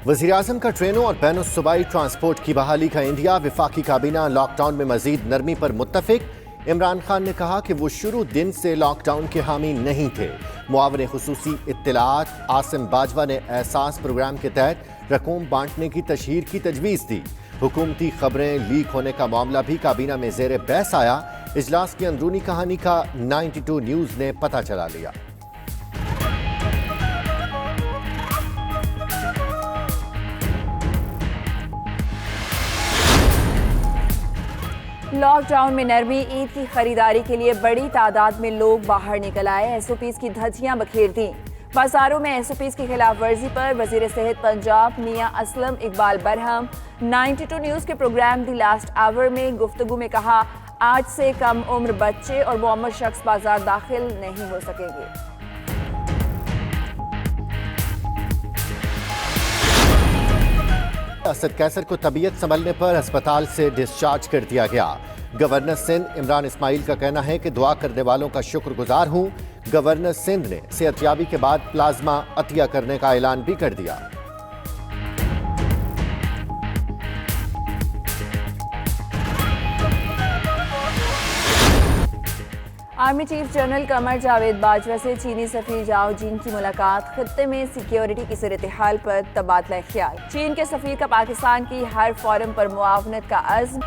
वज़ीर-ए-आज़म का ट्रेनों और बैनुल सूबाई ट्रांसपोर्ट की बहाली का इंडिया। वफाकी काबीना लॉकडाउन में मजीद नरमी पर मुत्तफिक। इमरान खान ने कहा कि वो शुरू दिन से लॉकडाउन के हामी नहीं थे। मुआवरे खुसूसी इत्तलाआत आसिम बाजवा ने एहसास प्रोग्राम के तहत रकूम बांटने की तशहीर की तजवीज़ दी। हुकूमती खबरें लीक होने का मामला भी काबीना में ज़ेर बहस आया। इजलास की अंदरूनी कहानी का 92 न्यूज़ ने पता चला लिया। लॉकडाउन में नरमी। ईद की खरीदारी के लिए बड़ी तादाद में लोग बाहर निकल आए। एसओपीज़ की धज्जियां बखेर दी। बाजारों में एसओपीज़ की खिलाफ वर्जी पर वजीर सेहत पंजाब मियां असलम इकबाल बरहम 92 न्यूज़ के प्रोग्राम दी लास्ट आवर में गुफ्तगू में कहा, आज से कम उम्र बच्चे और मुअम्मर शख्स बाजार दाखिल नहीं हो सकेंगे। असद कैसर को तबीयत संभलने पर अस्पताल से डिस्चार्ज कर दिया गया। गवर्नर सिंध इमरान इस्माइल का कहना है कि दुआ करने वालों का शुक्रगुजार हूं। गवर्नर सिंध ने सेहतयाबी के बाद प्लाज्मा अतिया करने का ऐलान भी कर दिया। Army chief general Qamar Javed Bajwa से चीनी सफीर जाओ जीन की मुलाकात। खत्ते में सिक्योरिटी की सूरत-ए-हाल पर तबादला ख्याल। चीन के सफीर का पाकिस्तान की हर फोरम पर मुआवनत का अज़्म।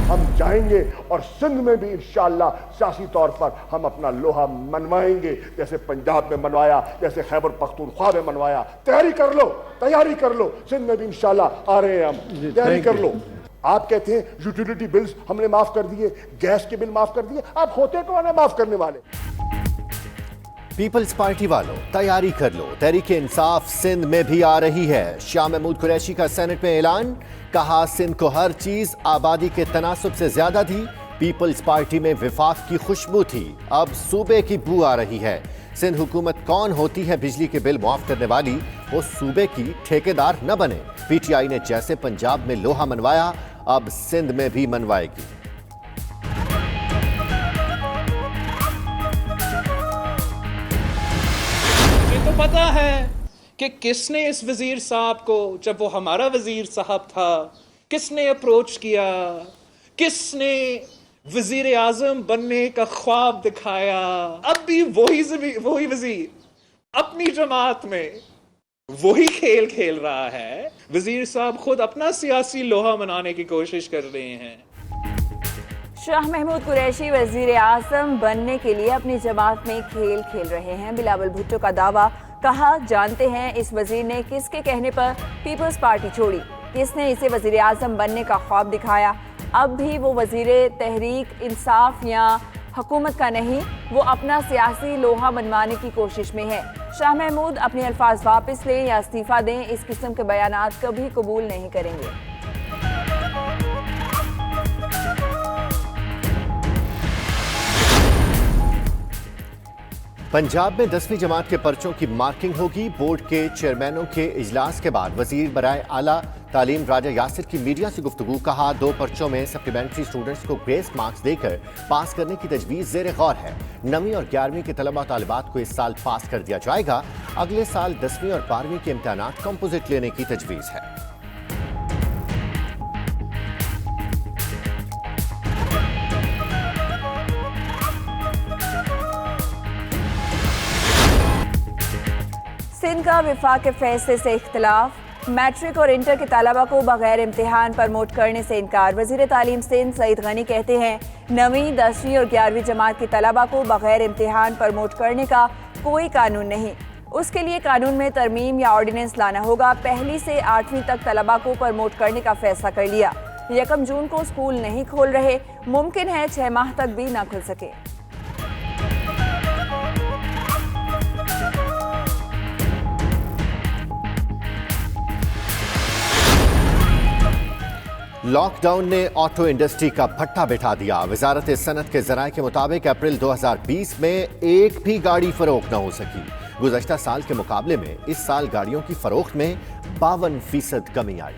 हम जाएंगे और सिंध में भी इंशाअल्लाह सियासी तौर पर हम अपना लोहा मनवाएंगे, जैसे पंजाब में मनवाया, जैसे खैबर पख्तूनख्वा में मनवाया। तैयारी कर लो। सिंध में भी इंशाअल्लाह आ रहे हैं हम, तैयारी कर लो। आप कहते हैं यूटिलिटी बिल्स हमने माफ कर दिए, गैस के बिल माफ कर दिए। आप होते कौन है माफ करने वाले? पीपल्स पार्टी वालों तैयारी कर लो, तहरीक इंसाफ सिंध में भी आ रही है। शाह महमूद कुरैशी का सेनेट में ऐलान। कहा, सिंध को हर चीज आबादी के तनासुब से ज्यादा थी। पीपल्स पार्टी में विफाक की खुशबू थी, अब सूबे की बू आ रही है। सिंध हुकूमत कौन होती है बिजली के बिल मुआफ करने वाली, वो सूबे की ठेकेदार न बने। पीटीआई ने जैसे पंजाब में लोहा मनवाया, अब सिंध में भी मनवाएगी। तो पता है कि किसने इस वजीर साहब को, जब वो हमारा वजीर साहब था, किसने अप्रोच किया, किसने वजीर आजम बनने का ख्वाब दिखाया। अब भी वही वजीर अपनी जमात में वही खेल खेल रहा है। वजीर साहब खुद अपना सियासी लोहा मनाने की कोशिश कर रहे हैं। शाह महमूद कुरैशी वजीर आज़म बनने के लिए अपनी जमात में खेल खेल रहे हैं। बिलावल भुट्टो का दावा। कहा, जानते हैं इस वजीर ने किसके कहने पर पीपल्स पार्टी छोड़ी, किसने इसे वजीर आज़म बनने का ख्वाब दिखाया। अब भी वो वजीर तहरीक इंसाफ या हुकूमत का नहीं, वो अपना सियासी लोहा मनवाने की कोशिश में है। शाह महमूद अपने अल्फाज वापस लें या इस्तीफा दें, इस किस्म के बयानात कभी कबूल नहीं करेंगे। पंजाब में 10वीं जमात के पर्चों की मार्किंग होगी। बोर्ड के चेयरमैनों के इजलास के बाद वजीर बराए आला तालीम राजा यासिर की मीडिया से गुफ्तगू। कहा, 2 पर्चों में सप्लीमेंट्री स्टूडेंट्स को ग्रेस मार्क्स देकर पास करने की तजवीज़ ज़ेर गौर है। 9वीं और 11वीं के तलबा तालिबात को इस साल पास कर दिया जाएगा। अगले साल 10वीं और 12वीं के इम्तहानात कंपोजिट लेने की तजवीज़ है। सिंध का विफाक के फैसले से इख्तिलाफ। मैट्रिक और इंटर के तलबा को बगैर इम्तिहान प्रमोट करने से इनकार। वजीर तालीम सिंध सईद गनी कहते हैं, 9वीं, 10वीं और 11वीं जमात के तलबा को बगैर इम्तिहान प्रमोट करने का कोई कानून नहीं। उसके लिए कानून में तरमीम या ऑर्डिनेंस लाना होगा। 1ली से 8वीं तक तलबा को प्रमोट करने का फैसला कर लिया। 1 जून को स्कूल नहीं खोल रहे, मुमकिन है 6 माह तक भी ना खुल सके। लॉकडाउन ने ऑटो इंडस्ट्री का भट्टा बिठा दिया। वजारत सनत के जराये के मुताबिक अप्रैल 2020 में एक भी गाड़ी फरोख्त न हो सकी। गुज़श्ता साल के मुकाबले में इस साल गाड़ियों की फरोख्त में 52% कमी आई।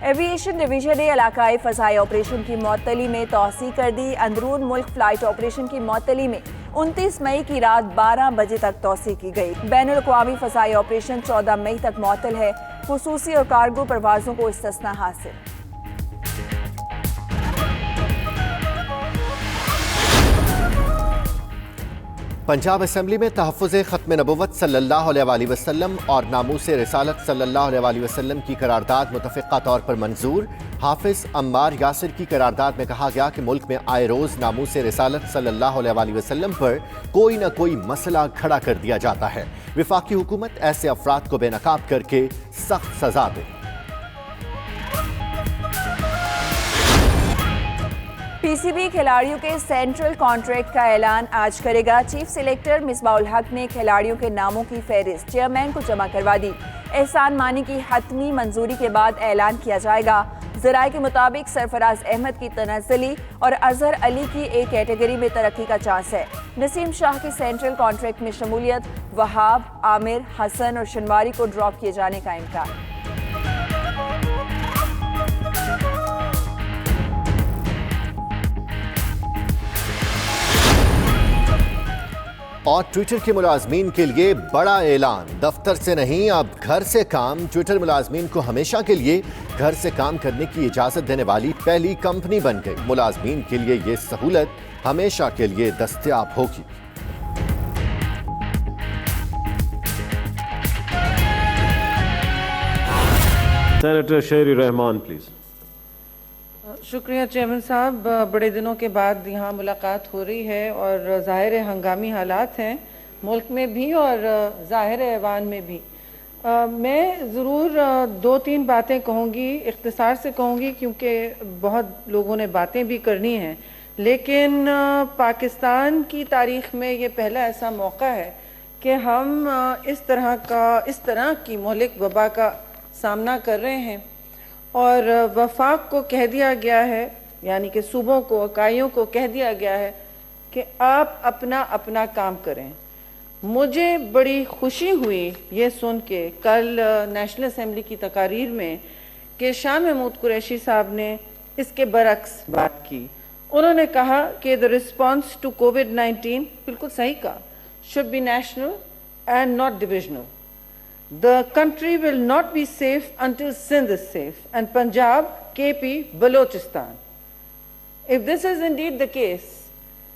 एविएशन डिवीजन ने इलाकाई फ़ज़ाई ऑपरेशन की मअतली में तोसी कर दी। अंदरून मुल्क फ़्लाइट ऑपरेशन की मअतली में 29 मई की रात 12 बजे तक तोसी की गई। बैनुल अक़वामी फ़ज़ाई ऑपरेशन 14 मई तक मअतल है। खुसूसी और कार्गो परवाज़ों को इस्तिस्ना हासिल। पंजाब असम्बली में तहफ़्फ़ुज़ ख़त्म नबुव्वत सल्लल्लाहु अलैहि वसल्लम और नामूस रिसालत सल्लल्लाहु अलैहि वसल्लम की करारदाद मुतफ़िक़ा तौर पर मंजूर। हाफ़िज़ अम्मार यासिर की करारदाद में कहा गया कि मुल्क में आए रोज़ नामूस रिसालत सल्लल्लाहु अलैहि वसल्लम पर कोई न कोई मसला खड़ा कर दिया जाता है। वफ़ाक़ी हुकूमत ऐसे अफराद को बेनकाब करके सख्त सज़ा दे। पीसीबी खिलाड़ियों के सेंट्रल कॉन्ट्रैक्ट का ऐलान आज करेगा। चीफ सिलेक्टर मिसबाउल हक ने खिलाड़ियों के नामों की फहरिस्त चेयरमैन को जमा करवा दी। एहसान मानी की हतमी मंजूरी के बाद ऐलान किया जाएगा। ज़राए के मुताबिक सरफराज अहमद की तनज़्ज़ुली और अजहर अली की एक कैटेगरी में तरक्की का चांस है। नसीम शाह की सेंट्रल कॉन्ट्रैक्ट में शमूलियत, वहाब, आमिर, हसन और शनवारी को ड्रॉप किए जाने का इम्कान। और ट्विटर के मुलाजमीन के लिए बड़ा ऐलान, दफ्तर से नहीं अब घर से काम। ट्विटर मुलाजमीन को हमेशा के लिए घर से काम करने की इजाज़त देने वाली पहली कंपनी बन गई। मुलाजमीन के लिए ये सहूलत हमेशा के लिए दस्तयाब होगी। Senator Sheri Rahman please. शुक्रिया चेयरमैन साहब, बड़े दिनों के बाद यहाँ मुलाकात हो रही है और ज़ाहिर है हंगामी हालात हैं मुल्क में भी और ज़ाहिर है ऐवान में भी। मैं ज़रूर 2-3 बातें कहूँगी, इख्तिसार से कहूँगी क्योंकि बहुत लोगों ने बातें भी करनी हैं, लेकिन पाकिस्तान की तारीख़ में ये पहला ऐसा मौका है कि हम इस तरह की मुहलिक वबा का सामना कर रहे हैं और वफाक को कह दिया गया है, यानी कि सूबों को, इकाइयों को कह दिया गया है कि आप अपना अपना काम करें। मुझे बड़ी खुशी हुई ये सुन के कल नेशनल असम्बली की तकारीर में कि शाह महमूद कुरैशी साहब ने इसके बरक्स बात की। उन्होंने कहा कि द रिस्पॉन्स टू कोविड-19, बिल्कुल सही कहा, should be national and not divisional. The country will not be safe until Sindh is safe and Punjab, KP, Balochistan. If this is indeed the case,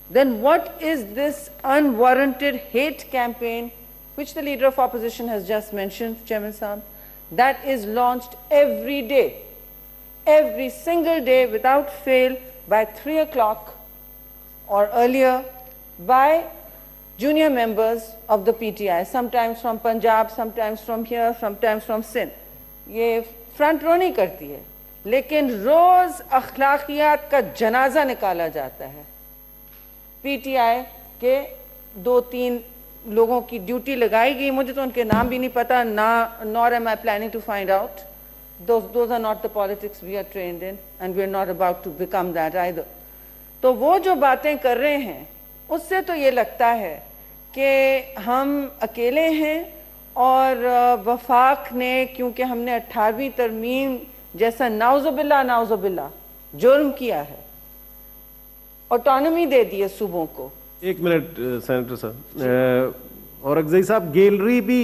then what is this unwarranted hate campaign which the leader of opposition has just mentioned, Chairman Saab, that is launched every day, every single day without fail by 3 o'clock or earlier by junior members of the PTI, sometimes from Punjab, sometimes from here, sometimes from Sindh. ये front row नहीं करती है, लेकिन रोज अखलाकियात का जनाजा निकाला जाता है। PTI के 2-3 लोगों की ड्यूटी लगाई गई, मुझे तो उनके नाम भी नहीं पता, nor am I planning to find out. Those are not the politics we are trained in and we are not about to become that either. तो वो जो बातें कर रहे हैं उससे तो ये लगता है कि हम अकेले हैं और वफाक ने, क्योंकि हमने 18वीं तरमीम जैसा नाउजुबिल्ला जुर्म किया है, ऑटोनॉमी दे दी है सूबों को। एक मिनट सेनेटर साहब, और अगज़ई साहब गैलरी भी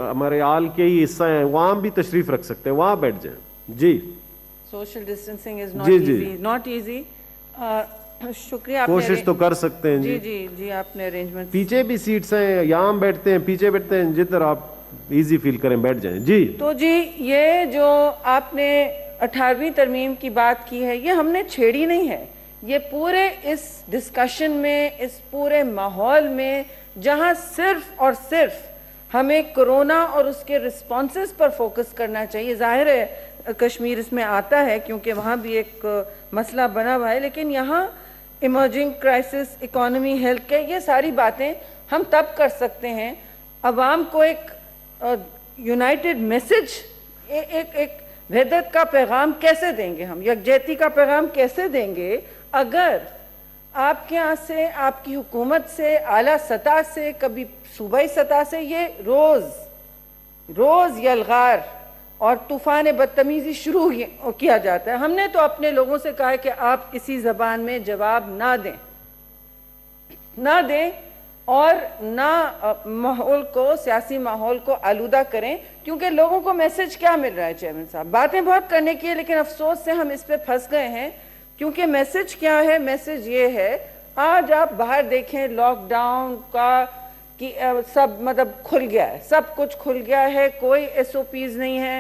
हमारे आल के ही हिस्सा है, वहाँ भी तशरीफ रख सकते हैं, वहाँ बैठ जाएं जी। Social distancing is not easy. शुक्रिया, कोशिश तो कर सकते हैं जी। जी आपने अरेंजमेंट। पीछे भी सीट्स हैं, यहाँ बैठते हैं, पीछे बैठते हैं, जिधर आप इजी फील करें बैठ जाएं जी। तो जी ये जो आपने 18वीं तरमीम की बात की है, ये हमने छेड़ी नहीं है, ये पूरे इस डिस्कशन में, इस पूरे माहौल में जहाँ सिर्फ और सिर्फ हमें कोरोना और उसके रिस्पॉन्सेस पर फोकस करना चाहिए। जाहिर है कश्मीर इसमें आता है क्योंकि वहाँ भी एक मसला बना हुआ है, लेकिन यहाँ emerging crisis, economy, health care, ये सारी बातें हम तब कर सकते हैं। अवाम को एक यूनाइटेड मैसेज, एक वहदत का पैगाम कैसे देंगे हम, यकजहती का पैगाम कैसे देंगे अगर आपके यहाँ से, आपकी हुकूमत से, आला सतह से, कभी सूबाई सतह से ये रोज यलगार और तूफान बदतमीजी शुरू किया जाता है। हमने तो अपने लोगों से कहा है कि आप किसी जबान में जवाब ना दें और ना माहौल को, सियासी माहौल को आलूदा करें, क्योंकि लोगों को मैसेज क्या मिल रहा है चेयरमैन साहब, बातें बहुत करने की है लेकिन अफसोस से हम इस पे फंस गए हैं। क्योंकि मैसेज क्या है, मैसेज ये है, आज आप बाहर देखें लॉकडाउन का कि सब मतलब खुल गया है, सब कुछ खुल गया है, कोई SOPs नहीं है।